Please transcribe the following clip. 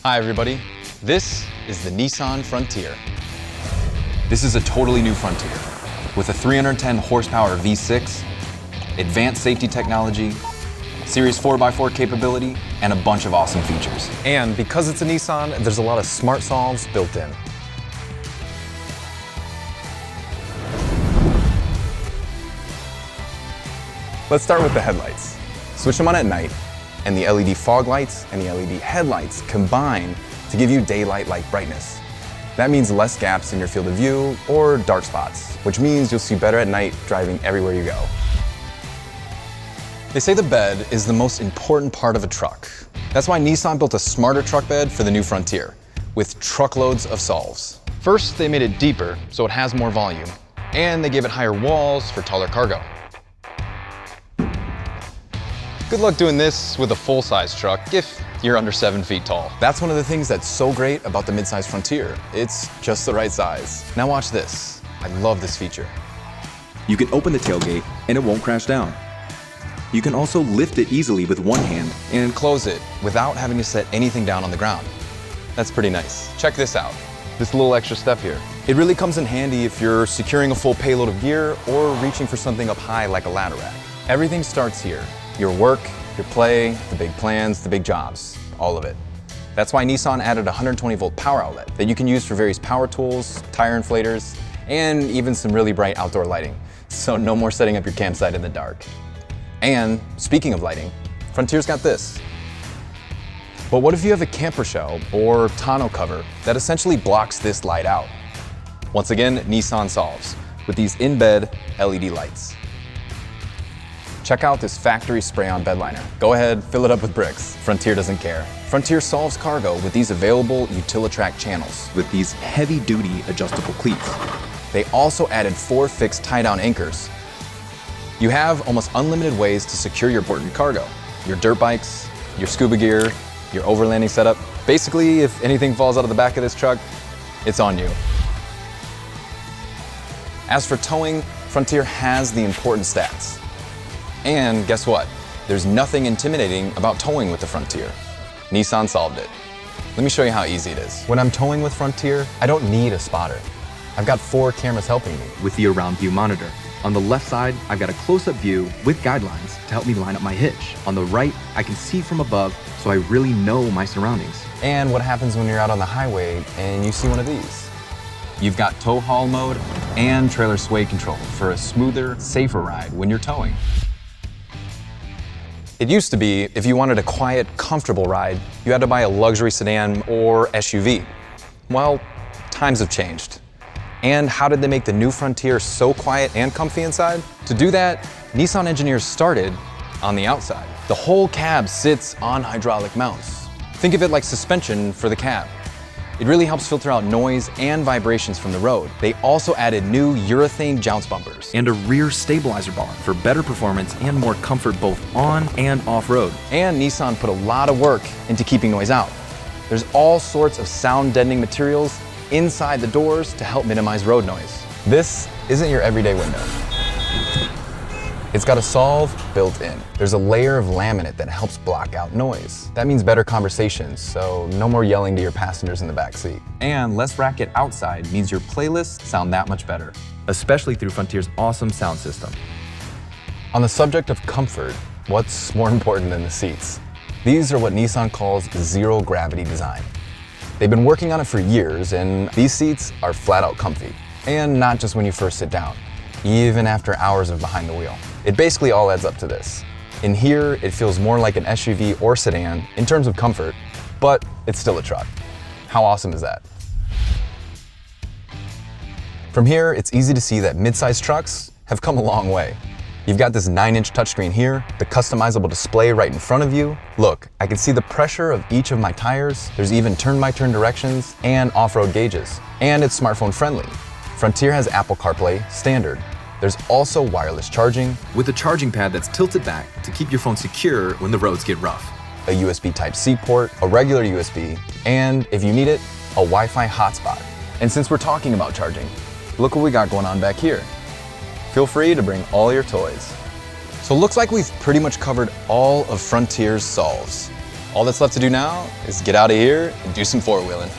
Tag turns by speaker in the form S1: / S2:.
S1: Hi everybody, this is the Nissan Frontier. This is a totally new Frontier with a 310 horsepower V6, advanced safety technology, Series 4x4 capability, and a bunch of awesome features. And because it's a Nissan, there's a lot of smart solves built in. Let's start with the headlights. Switch them on at night, and the LED fog lights and the LED headlights combine to give you daylight-like brightness. That means less gaps in your field of view or dark spots, which means you'll see better at night driving everywhere you go. They say the bed is the most important part of a truck. That's why Nissan built a smarter truck bed for the new Frontier, with truckloads of solves. First, they made it deeper so it has more volume, and they gave it higher walls for taller cargo. Good luck doing this with a full-size truck if you're under 7 feet tall. That's one of the things that's so great about the midsize Frontier. It's just the right size. Now watch this. I love this feature.
S2: You can open the tailgate and it won't crash down. You can also lift it easily with one hand
S1: And close it without having to set anything down on the ground. That's pretty nice. Check this out. This little extra step here. It really comes in handy if you're securing a full payload of gear or reaching for something up high like a ladder rack. Everything starts here. Your work, your play, the big plans, the big jobs, all of it. That's why Nissan added a 120-volt power outlet that you can use for various power tools, tire inflators, and even some really bright outdoor lighting. So no more setting up your campsite in the dark. And speaking of lighting, Frontier's got this. But what if you have a camper shell or tonneau cover that essentially blocks this light out? Once again, Nissan solves with these in-bed LED lights. Check out this factory spray-on bed liner. Go ahead, fill it up with bricks. Frontier doesn't care. Frontier solves cargo with these available Utilitrack channels.
S2: with these heavy-duty adjustable cleats.
S1: They also added 4 fixed tie-down anchors. You have almost unlimited ways to secure your important cargo. Your dirt bikes, your scuba gear, your overlanding setup. Basically, if anything falls out of the back of this truck, it's on you. As for towing, Frontier has the important stats. And guess what? There's nothing intimidating about towing with the Frontier. Nissan solved it. Let me show you how easy it is. When I'm towing with Frontier, I don't need a spotter. I've got 4 cameras helping me.
S2: With the around view monitor. On the left side, I've got a close-up view with guidelines to help me line up my hitch. On the right, I can see from above, so I really know my surroundings.
S1: And what happens when you're out on the highway and you see one of these? You've got tow haul mode and trailer sway control for a smoother, safer ride when you're towing. It used to be, if you wanted a quiet, comfortable ride, you had to buy a luxury sedan or SUV. Well, times have changed. And how did they make the new Frontier so quiet and comfy inside? To do that, Nissan engineers started on the outside. The whole cab sits on hydraulic mounts. Think of it like suspension for the cab. It really helps filter out noise and vibrations from the road. They also added new urethane jounce bumpers.
S2: And a rear stabilizer bar for better performance and more comfort both on and off-road.
S1: And Nissan put a lot of work into keeping noise out. There's all sorts of sound deadening materials inside the doors to help minimize road noise. This isn't your everyday window. It's got a solve built in. There's a layer of laminate that helps block out noise. That means better conversations, so no more yelling to your passengers in the back seat. And less racket outside means your playlists sound that much better.
S2: Especially through Frontier's awesome sound system.
S1: On the subject of comfort, what's more important than the seats? These are what Nissan calls zero gravity design. They've been working on it for years, and these seats are flat out comfy. And not just when you first sit down, even after hours of behind the wheel. It basically all adds up to this. In here, it feels more like an SUV or sedan in terms of comfort, but it's still a truck. How awesome is that? From here, it's easy to see that mid-sized trucks have come a long way. You've got this 9-inch touchscreen here, the customizable display right in front of you. Look, I can see the pressure of each of my tires. There's even turn-by-turn directions and off-road gauges. And it's smartphone friendly. Frontier has Apple CarPlay standard. There's also wireless charging,
S2: with a charging pad that's tilted back to keep your phone secure when the roads get rough.
S1: a USB Type-C port, a regular USB, and if you need it, a Wi-Fi hotspot. And since we're talking about charging, look what we got going on back here. Feel free to bring all your toys. So it looks like we've pretty much covered all of Frontier's solves. All that's left to do now is get out of here and do some four-wheeling.